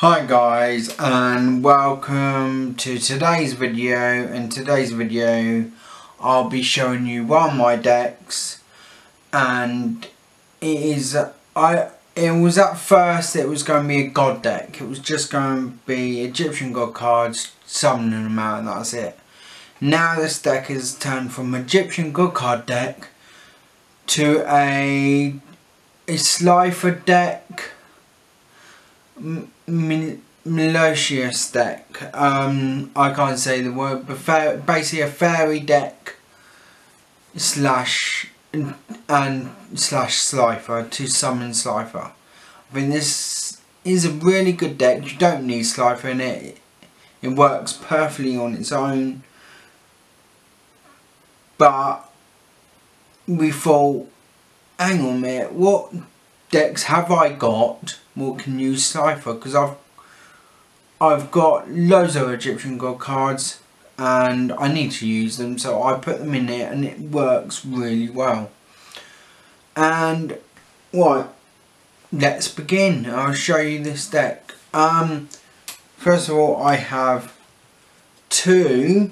Hi guys, and welcome to today's video. In today's video I'll be showing you one of my decks, and it was at first it was going to be a god deck. It was just going to be Egyptian god cards, summoning them out, and that's it. Now this deck has turned from Egyptian god card deck to a Slifer deck, Melodious deck. I can't say the word, but basically a fairy deck slash Slifer to summon Slifer. I mean, this is a really good deck. You don't need Slifer in it. It works perfectly on its own. But we thought, hang on a minute, what decks have I got what can use Slifer? Because I've got loads of Egyptian god cards and I need to use them, so I put them in there and it works really well. And right, let's begin. I'll show you this deck. First of all, I have two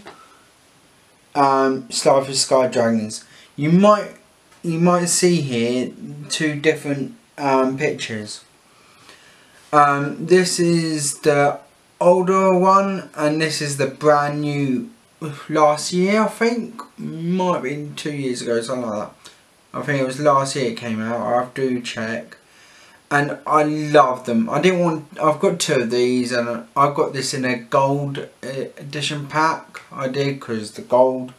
Slifer Sky Dragons. You might see here two different pictures. This is the older one and this is the brand new last year, I think. Might have been 2 years ago, something like that. I think it was last year it came out. I have to check. And I love them. I've got two of these, and I've got this in a gold edition pack. I did, because the gold.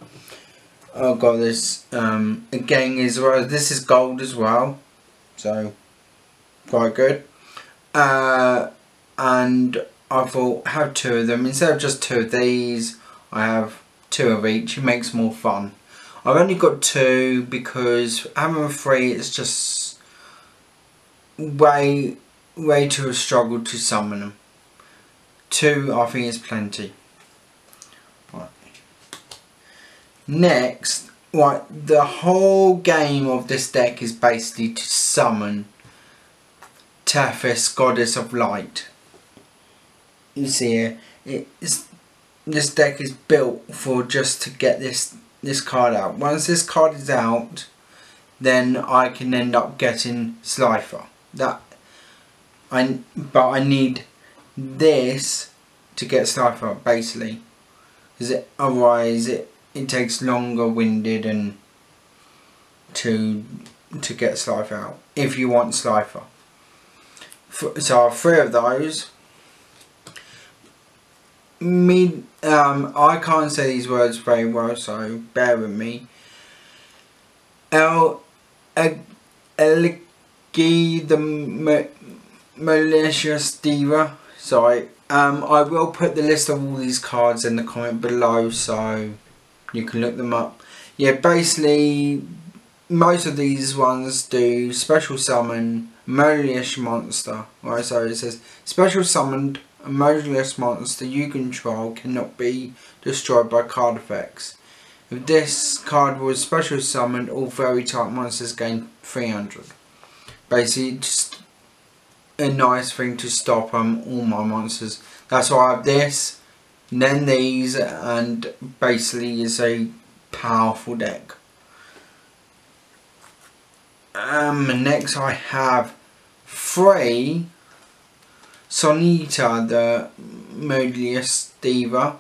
I've got this again as well. This is gold as well, so quite good. And I thought, have two of them instead of just two of these. I have two of each. It makes more fun. I've only got two because having three, it's just way too a struggle to summon them. Two, I think, is plenty. Right. Next, right, the whole game of this deck is basically to summon Tethys, Goddess of Light. You see here, this deck is built for just to get this card out. Once this card is out, then I can end up getting Slifer. But I need this to get Slifer, basically, because otherwise it takes longer winded and to get Slifer out if you want Slifer. So I have three of those. I can't say these words very well, so bear with me. Elegy the Melodious diva. Sorry. I will put the list of all these cards in the comment below, so you can look them up. Yeah, basically most of these ones do special summon Melodious monster. Right, so it says special summoned a Melodious monster you control cannot be destroyed by card effects. If this card was special summoned, all fairy type monsters gain 300. Basically, just a nice thing to stop all my monsters. That's why I have this, then these, and basically it's a powerful deck. Next I have three Sonata the Melodious diva,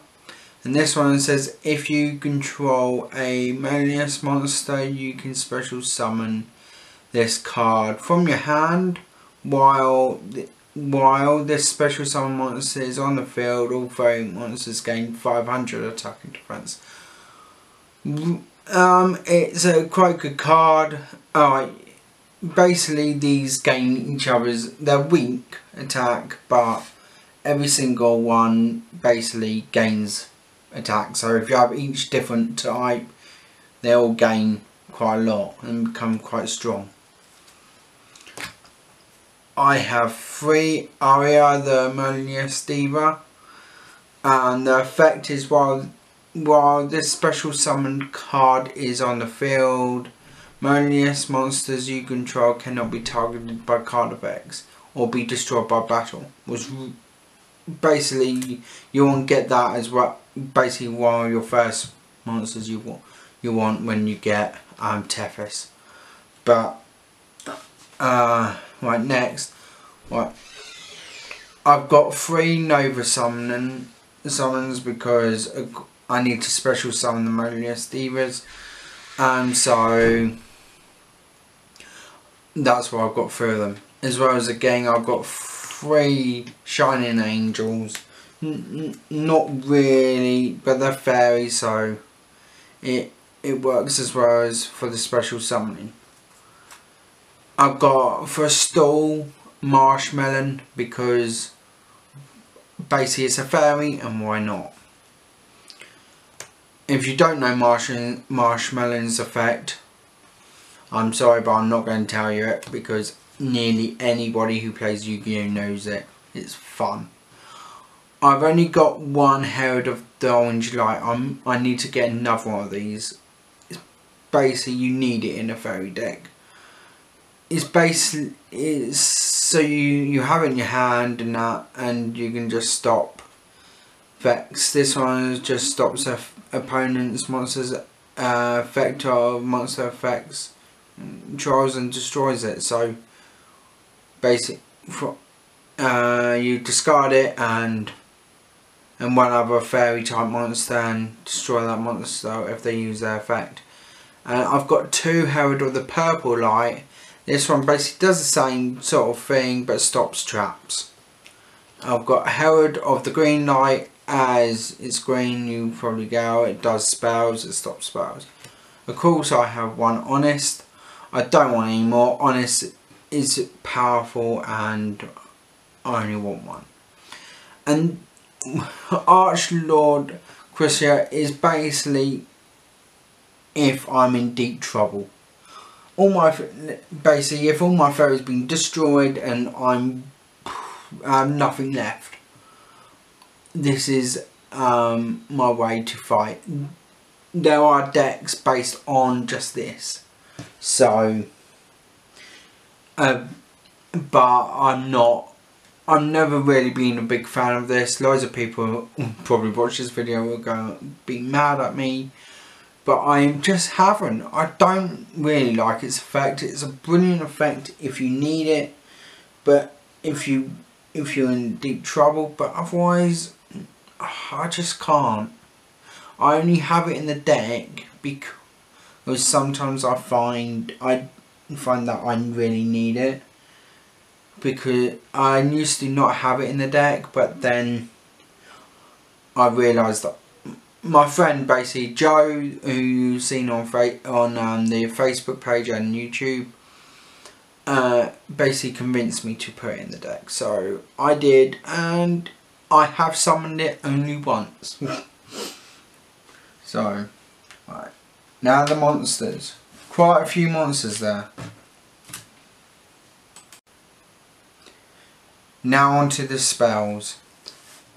and this one says if you control a Melodious monster you can special summon this card from your hand while this special summon monster is on the field. All fairy monsters gain 500 attack and defense. It's a quite good card. Basically these gain each other's, they're weak attack, but every single one basically gains attack. So if you have each different type, they all gain quite a lot and become quite strong. I have three Aria the Melodious diva, and the effect is while this special summoned card is on the field, Melodious monsters you control cannot be targeted by card effects or be destroyed by battle. Was basically you want to get that as well. Basically, one of your first monsters you want when you get Tethys. But right, next, right, I've got 3 Nova summons because I need to special summon the Melodious divas, so that's why I've got 3 of them. As well as again, I've got 3 Shining Angels. Not really, but they're fairies, so it works as well as for the special summoning. I've got for a stall Marshmallon because basically it's a fairy, and why not? If you don't know Marshmallon's effect, I'm sorry, but I'm not going to tell you it because nearly anybody who plays Yu-Gi-Oh knows it. It's fun. I've only got 1 Herald of the Orange Light. I need to get another one of these. It's basically, you need it in a fairy deck. It's so you have it in your hand and that, and you can just stop effects. This one just stops opponent's monsters effect of monster effects, trials, and destroys it. So basically, you discard it and one other fairy type monster and destroy that monster if they use their effect. And I've got 2 Herald of the Purple Light. This one basically does the same sort of thing but stops traps. I've got Herald of the Green Light. As it's green, you probably go, it does spells, it stops spells. Of course, I have 1 Honest. I don't want any more. Honest is powerful and I only want 1. And Archlord kristya is basically if I'm in deep trouble. Basically, if all my fairies been destroyed and I have nothing left, this is my way to fight. There are decks based on just this, so but I've never really been a big fan of this. Loads of people probably watch this video will go be mad at me, but I just haven't. I don't really like its effect. It's a brilliant effect if you need it, but if you're in deep trouble. But otherwise, I just can't. I only have it in the deck because sometimes I find that I really need it. Because I used to not have it in the deck, but then I realised that my friend, basically Joe, who you've seen on the Facebook page and YouTube, basically convinced me to put it in the deck. So I did, and I have summoned it only once. So, right. Now the monsters. Quite a few monsters there. Now onto the spells.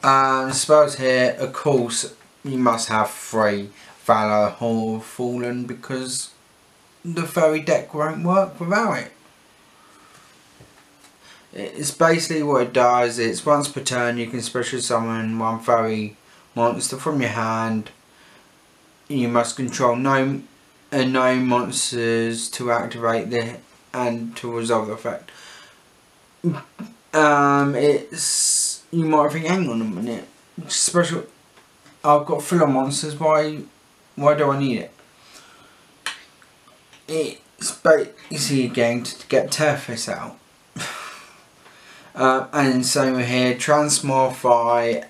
Spells here, of course, you must have 3 Valhalla or Fallen because the fairy deck won't work without it. It's basically what it does. It's once per turn you can special summon 1 fairy monster from your hand. You must control no monsters to activate the and to resolve the effect. You might think, hang on a minute, special. I've got full of monsters. Why do I need it? It's basically again to get Tethys out. And same here, transmodify.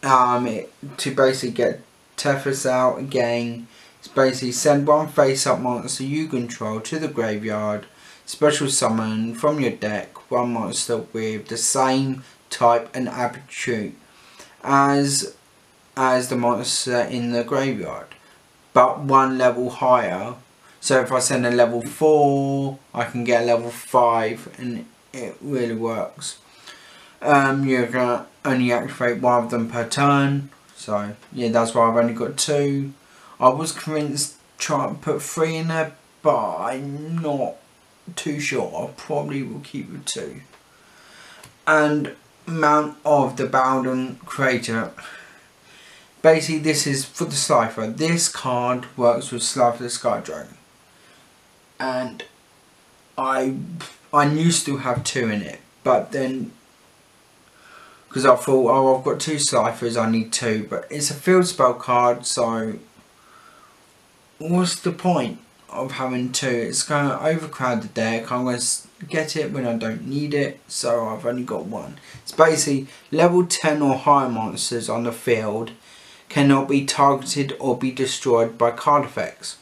To basically get Tethys out again. It's basically send 1 face-up monster you control to the graveyard. Special summon from your deck 1 monster with the same type and attribute as the monster in the graveyard, but 1 level higher. So if I send a level 4, I can get a level 5, and it really works. You're gonna only activate 1 of them per turn. So yeah, that's why I've only got 2. I was convinced try and put 3 in there, but I'm not too sure. I probably will keep with 2. And amount of the Bowden creator. Basically, this is for the Slifer. This card works with Slifer the Sky Dragon, and I used to have 2 in it, but then because I thought, oh, I've got 2 Slifers, I need 2, but it's a field spell card, so what's the point of having 2? It's going to overcrowd the deck. I'm going to get it when I don't need it, so I've only got 1. It's basically level 10 or higher monsters on the field cannot be targeted or be destroyed by card effects.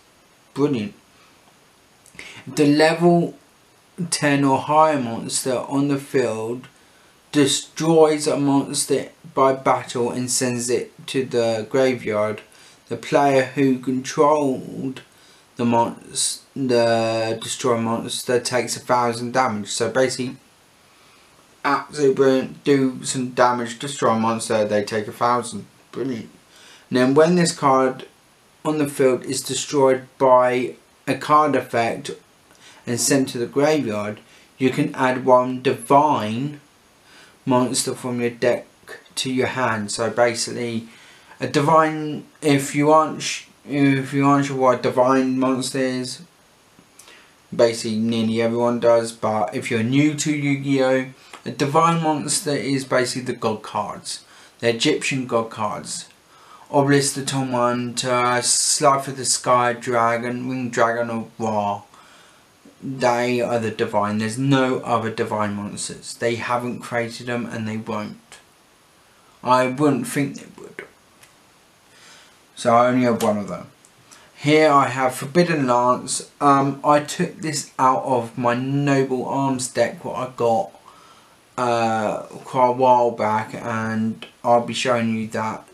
Brilliant. The level 10 or higher monster on the field destroys a monster by battle and sends it to the graveyard. The player who controlled the destroy monster takes 1,000 damage. So basically, absolutely brilliant. Do some damage, destroy a monster, they take 1,000. Brilliant. And then when this card on the field is destroyed by a card effect and sent to the graveyard, you can add 1 divine monster from your deck to your hand. So basically, a divine, if you aren't sure what a divine monster is, basically nearly everyone does, but if you're new to Yu-Gi-Oh, a divine monster is basically the god cards, the Egyptian god cards. Obelisk the Tormentor, Slifer the Sky Dragon, Winged Dragon of Ra. They are the divine. There's no other divine monsters. They haven't created them and they won't. I wouldn't think they would. So I only have 1 of them. Here I have Forbidden Lance. I took this out of my Noble Arms deck, what I got quite a while back, and I'll be showing you that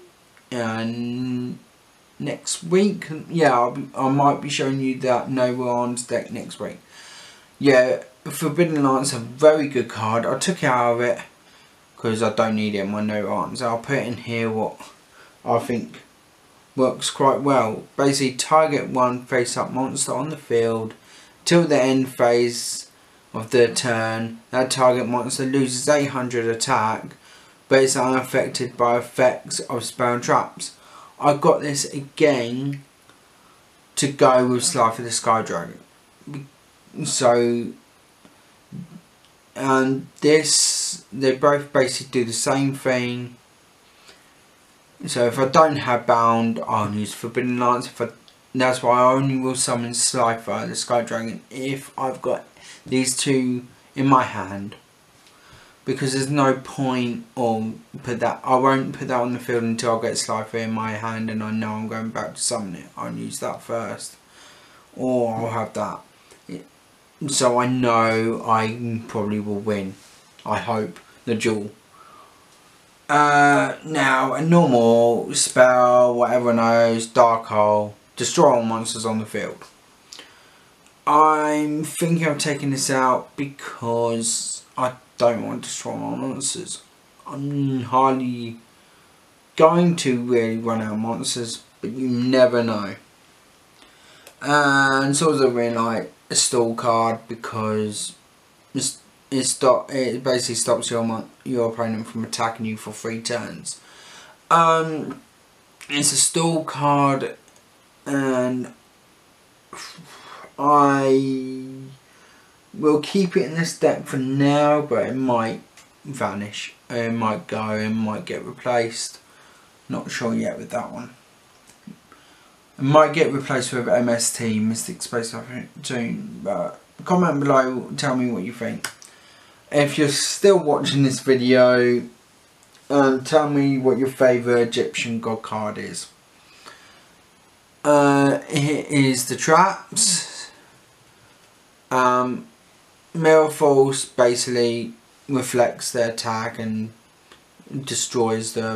next week. Yeah, I might be showing you that Noble Arms deck next week. Yeah, Forbidden Lance is a very good card. I took it out of it because I don't need it in my Noble Arms. I'll put in here what I think works quite well. Basically, target 1 face-up monster on the field till the end phase of the turn. That target monster loses 800 attack, but it's unaffected by effects of spell and traps. I got this again to go with Slifer the Sky Dragon. So, and this, they both basically do the same thing. So if I don't have Bound, I'll use Forbidden Lance. That's why I only will summon Slifer the Sky Dragon if I've got these 2 in my hand, because there's no point or I won't put that on the field until I get Slifer in my hand and I know I'm going back to summon it. I'll use that first, or I'll have that, so I know I probably will win. I hope the duel. Now a normal spell, what everyone knows, Dark Hole, destroy all monsters on the field. I'm thinking of taking this out because I don't want to destroy my monsters. I'm hardly going to really run out of monsters, but you never know. And so I really like a stall card because it basically stops your opponent from attacking you for 3 turns. It's a stall card, and I will keep it in this deck for now, but it might vanish. It might go, it might get replaced. Not sure yet with that one. It might get replaced with MST, Mystic Space Opportune, but comment below, tell me what you think. If you're still watching this video, tell me what your favourite Egyptian god card is. Here is the traps. Mirror Force basically reflects the attack and destroys the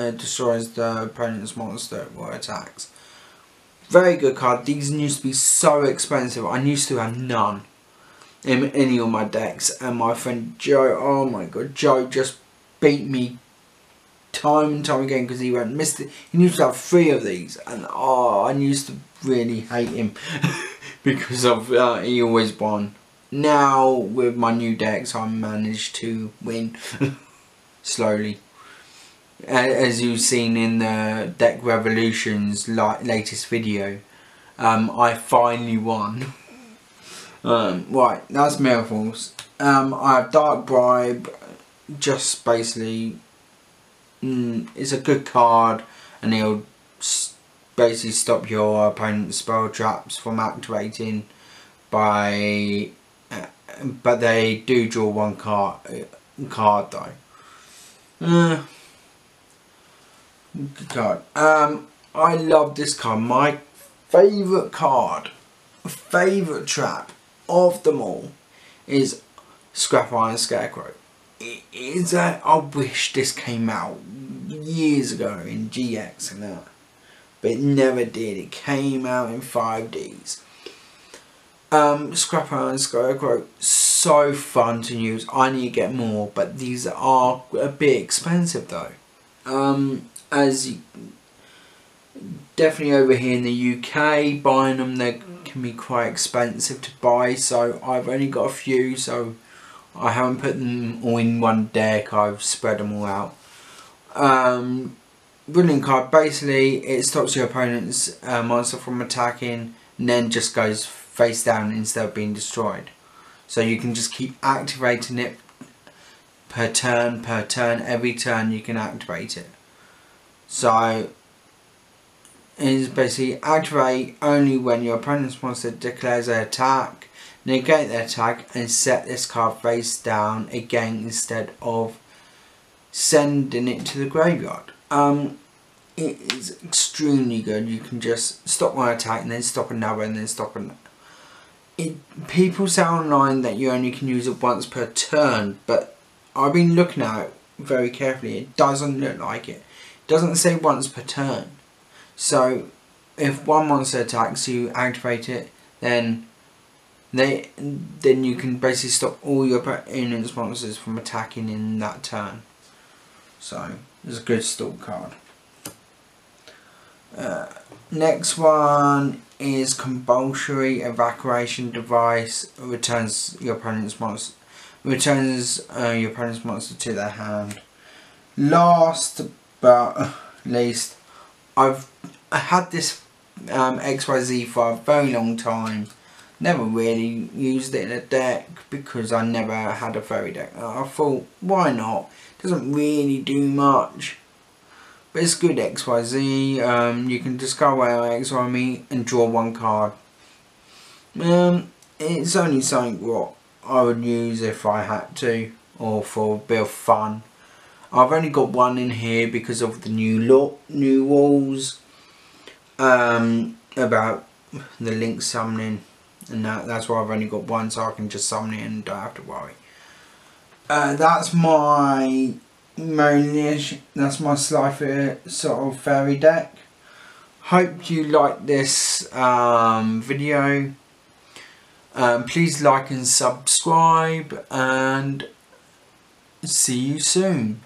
opponent's monster or attacks. Very good card. These used to be so expensive. I used to have none in any of my decks, and my friend Joe, oh my god, Joe just beat me time and time again because he went He used to have 3 of these, and I used to really hate him because of he always won. Now with my new decks, I managed to win. slowly. As you've seen in the Deck Revolutions latest video, I finally won. Right, that's Miracles. I have Dark Bribe, just basically, it's a good card, and it'll basically stop your opponent's spell traps from activating by, but they do draw one card though. Good card. I love this card. My favourite card, favourite trap of them all is Scrap Iron Scarecrow. It is I wish this came out years ago in GX and that, but it never did. It came out in 5Ds. Scrap Iron Scarecrow, so fun to use. I need to get more, but these are a bit expensive though. As you, definitely over here in the UK, buying them, they can be quite expensive to buy, so I've only got a few, so I haven't put them all in one deck, I've spread them all out. Brilliant card. Basically it stops your opponent's monster from attacking and then just goes face down instead of being destroyed. So you can just keep activating it per turn, every turn you can activate it. So it's basically activate only when your opponent's monster declares an attack, negate the attack and set this card face down again instead of sending it to the graveyard. It is extremely good. You can just stop one attack and then stop another and then stop another. People say online that you only can use it once per turn, but I've been looking at it very carefully. It doesn't look like it. It doesn't say once per turn. So if one monster attacks you, activate it, then you can basically stop all your opponent's monsters from attacking in that turn. So it's a good stall card. Next one is Compulsory Evacuation Device. Returns your opponent's monster. Your opponent's monster to their hand. Last but least, I've had this XYZ for a very long time. Never really used it in a deck because I never had a fairy deck. I thought, why not? Doesn't really do much, but it's good. XYZ. You can discard whatever XY me and draw one card. It's only something what I would use if I had to, or for a bit of fun. I've only got one in here because of the new walls about the link summoning, and that's why I've only got one, so I can just summon it and don't have to worry. That's my Melodious, that's my Slifer sort of fairy deck. Hope you like this video. Please like and subscribe, and see you soon.